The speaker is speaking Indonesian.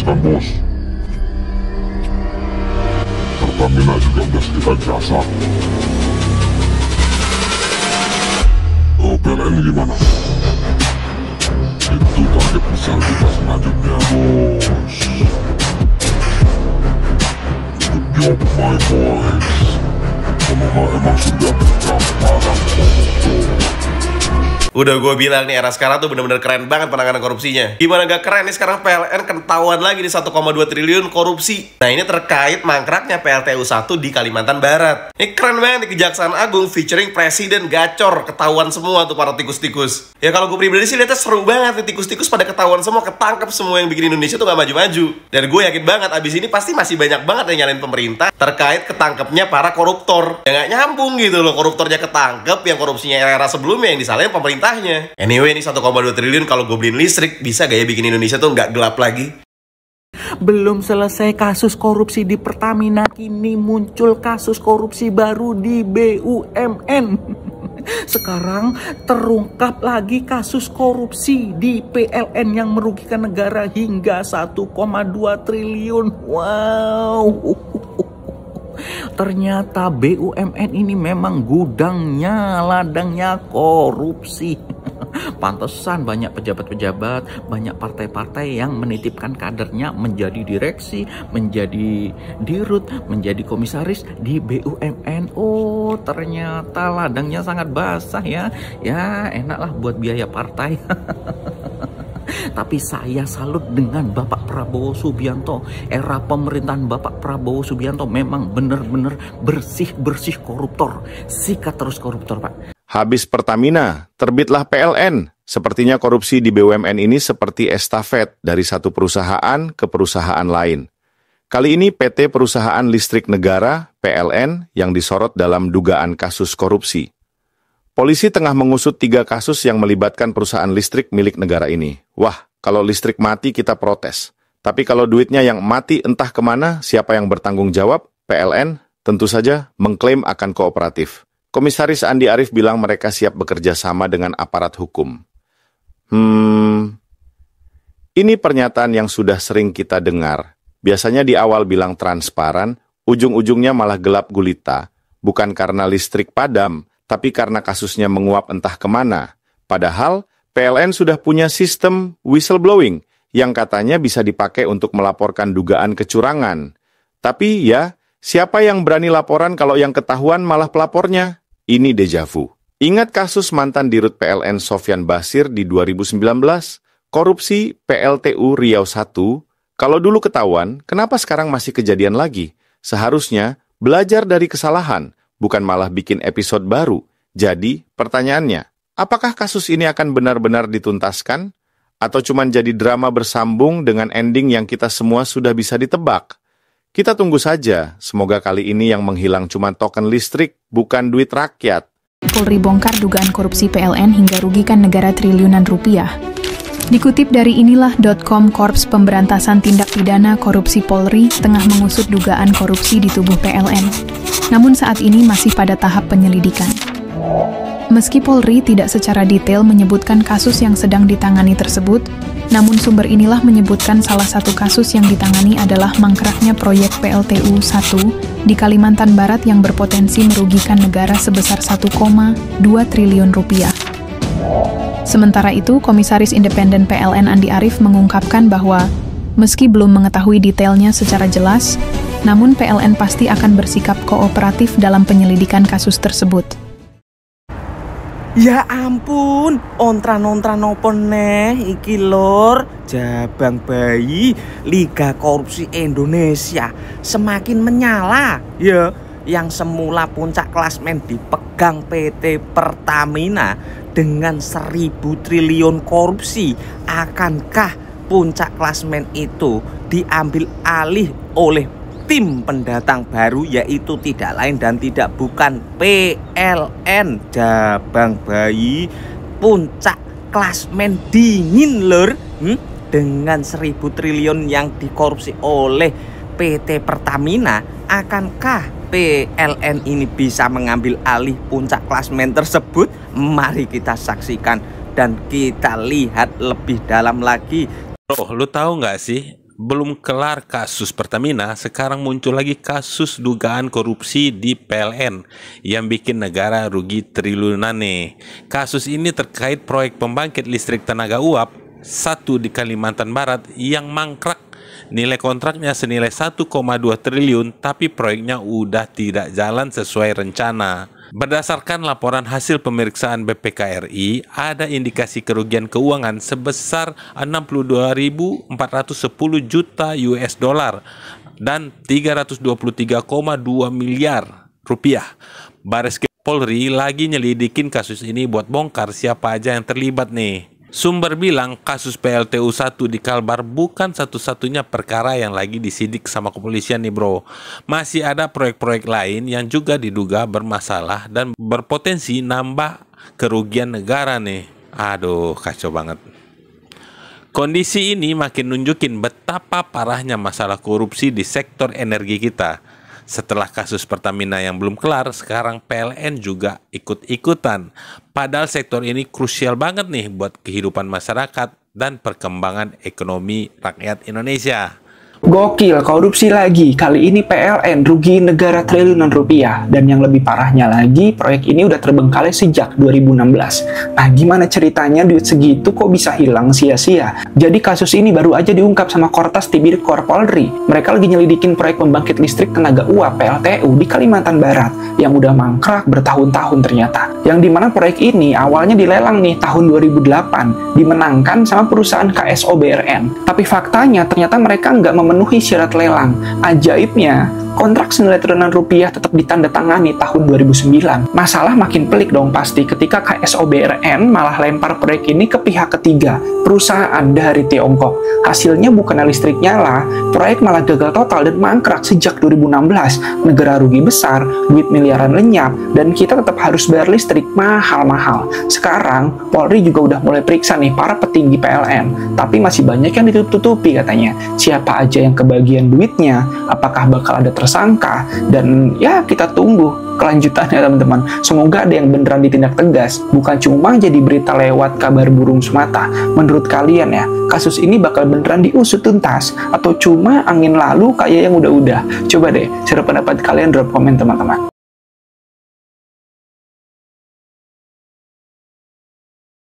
jelaskan, bos. Pertamina juga udah sekitar jasa. PLN gimana? Itu target besar kita selanjutnya, bos. Good job, my boys. Konoha emang sudah berkapal. Udah gue bilang nih, era sekarang tuh bener-bener keren banget penanganan korupsinya. Gimana gak keren nih sekarang PLN ketahuan lagi di 1,2 triliun korupsi. Nah ini terkait mangkraknya PLTU 1 di Kalimantan Barat. Ini keren banget nih, Kejaksaan Agung featuring Presiden Gacor. Ketahuan semua tuh para tikus-tikus. Ya kalau gue pribadi sih lihatnya seru banget nih, tikus-tikus pada ketahuan semua, ketangkep semua yang bikin Indonesia tuh gak maju-maju. Dan gue yakin banget abis ini pasti masih banyak banget yang nyalain pemerintah terkait ketangkepnya para koruptor. Ya gak nyambung gitu loh, koruptornya ketangkep, yang korupsinya era sebelumnya yang disalahin pemerintah. Anyway, ini 1,2 triliun kalau gue beliin listrik, bisa gak ya bikin Indonesia tuh nggak gelap lagi? Belum selesai kasus korupsi di Pertamina, kini muncul kasus korupsi baru di BUMN. Sekarang terungkap lagi kasus korupsi di PLN yang merugikan negara hingga 1,2 triliun. Wow. Ternyata BUMN ini memang gudangnya, ladangnya korupsi. Pantesan banyak pejabat-pejabat, banyak partai-partai yang menitipkan kadernya menjadi direksi, menjadi dirut, menjadi komisaris di BUMN. Oh, ternyata ladangnya sangat basah ya. Ya, enaklah buat biaya partai. Tapi saya salut dengan Bapak Prabowo Subianto. Era pemerintahan Bapak Prabowo Subianto memang benar-benar bersih-bersih koruptor. Sikat terus koruptor, Pak. Habis Pertamina, terbitlah PLN. Sepertinya korupsi di BUMN ini seperti estafet dari satu perusahaan ke perusahaan lain. Kali ini PT Perusahaan Listrik Negara, PLN, yang disorot dalam dugaan kasus korupsi. Polisi tengah mengusut 3 kasus yang melibatkan perusahaan listrik milik negara ini. Wah, kalau listrik mati kita protes. Tapi kalau duitnya yang mati entah kemana, siapa yang bertanggung jawab? PLN tentu saja mengklaim akan kooperatif. Komisaris Andi Arief bilang mereka siap bekerja sama dengan aparat hukum. Ini pernyataan yang sudah sering kita dengar. Biasanya di awal bilang transparan, ujung-ujungnya malah gelap gulita. Bukan karena listrik padam, tapi karena kasusnya menguap entah kemana. Padahal, PLN sudah punya sistem whistleblowing yang katanya bisa dipakai untuk melaporkan dugaan kecurangan. Tapi ya, siapa yang berani laporan kalau yang ketahuan malah pelapornya? Ini deja vu. Ingat kasus mantan Dirut PLN Sofyan Basir di 2019? Korupsi PLTU Riau 1? Kalau dulu ketahuan, kenapa sekarang masih kejadian lagi? Seharusnya belajar dari kesalahan, bukan malah bikin episode baru. Jadi, pertanyaannya, apakah kasus ini akan benar-benar dituntaskan? Atau cuma jadi drama bersambung dengan ending yang kita semua sudah bisa ditebak? Kita tunggu saja, semoga kali ini yang menghilang cuma token listrik, bukan duit rakyat. Polri bongkar dugaan korupsi PLN hingga rugikan negara triliunan rupiah. Dikutip dari inilah.com, Korps Pemberantasan Tindak Pidana Korupsi Polri tengah mengusut dugaan korupsi di tubuh PLN. Namun saat ini masih pada tahap penyelidikan. Meski Polri tidak secara detail menyebutkan kasus yang sedang ditangani tersebut, namun sumber inilah menyebutkan salah satu kasus yang ditangani adalah mangkraknya proyek PLTU 1 di Kalimantan Barat yang berpotensi merugikan negara sebesar 1,2 triliun rupiah. Sementara itu, Komisaris Independen PLN Andi Arief mengungkapkan bahwa meski belum mengetahui detailnya secara jelas, namun PLN pasti akan bersikap kooperatif dalam penyelidikan kasus tersebut. Ya ampun, ontran-ontran opo neh iki lor, jabang bayi Liga Korupsi Indonesia semakin menyala. Ya, yang semula puncak klasmen dipegang PT Pertamina dengan 1.000 triliun korupsi, akankah puncak klasmen itu diambil alih oleh tim pendatang baru, yaitu tidak lain dan tidak bukan PLN? Jabang bayi, puncak klasmen dingin lor, dengan 1.000 triliun yang dikorupsi oleh PT Pertamina. Akankah PLN ini bisa mengambil alih puncak klasmen tersebut? Mari kita saksikan dan kita lihat lebih dalam lagi. Bro, lu tahu nggak sih belum kelar kasus Pertamina, sekarang muncul lagi kasus dugaan korupsi di PLN yang bikin negara rugi triliunan nih. Kasus ini terkait proyek pembangkit listrik tenaga uap satu di Kalimantan Barat yang mangkrak. Nilai kontraknya senilai 1,2 triliun, tapi proyeknya udah tidak jalan sesuai rencana. Berdasarkan laporan hasil pemeriksaan BPK RI, ada indikasi kerugian keuangan sebesar 62.410 juta US dollar dan 323,2 miliar rupiah. Bareskrim Polri lagi nyelidikin kasus ini buat bongkar siapa aja yang terlibat nih. Sumber bilang kasus PLTU 1 di Kalbar bukan satu-satunya perkara yang lagi disidik sama kepolisian nih bro. Masih ada proyek-proyek lain yang juga diduga bermasalah dan berpotensi nambah kerugian negara nih. Aduh, kacau banget. Kondisi ini makin nunjukin betapa parahnya masalah korupsi di sektor energi kita. Setelah kasus Pertamina yang belum kelar, sekarang PLN juga ikut-ikutan. Padahal sektor ini krusial banget nih buat kehidupan masyarakat dan perkembangan ekonomi rakyat Indonesia. Gokil, korupsi lagi. Kali ini PLN rugi negara triliunan rupiah. Dan yang lebih parahnya lagi, proyek ini udah terbengkalai sejak 2016. Nah, gimana ceritanya duit segitu kok bisa hilang sia-sia? Jadi kasus ini baru aja diungkap sama Kortas Tibirkor Polri. Mereka lagi nyelidikin proyek pembangkit listrik tenaga uap PLTU di Kalimantan Barat yang udah mangkrak bertahun-tahun ternyata. Yang dimana proyek ini awalnya dilelang nih tahun 2008, dimenangkan sama perusahaan KSO BRN. Tapi faktanya ternyata mereka nggak memenuhi syarat lelang. Ajaibnya, kontrak senilai triliunan rupiah tetap ditandatangani tahun 2009. Masalah makin pelik dong pasti ketika KSO BRN malah lempar proyek ini ke pihak ketiga, perusahaan dari Tiongkok. Hasilnya bukan listrik nyala, proyek malah gagal total dan mangkrak sejak 2016. Negara rugi besar, duit miliaran lenyap, dan kita tetap harus bayar listrik mahal-mahal. Sekarang, Polri juga udah mulai periksa nih para petinggi PLN, tapi masih banyak yang ditutup-tutupi katanya. Siapa aja yang kebagian duitnya, apakah bakal ada tersangka, dan ya kita tunggu kelanjutannya teman-teman. Semoga ada yang beneran ditindak tegas, bukan cuma jadi berita lewat kabar burung semata. Menurut kalian ya, kasus ini bakal beneran diusut tuntas atau cuma angin lalu kayak yang udah-udah? Coba deh share pendapat kalian, drop komen teman-teman.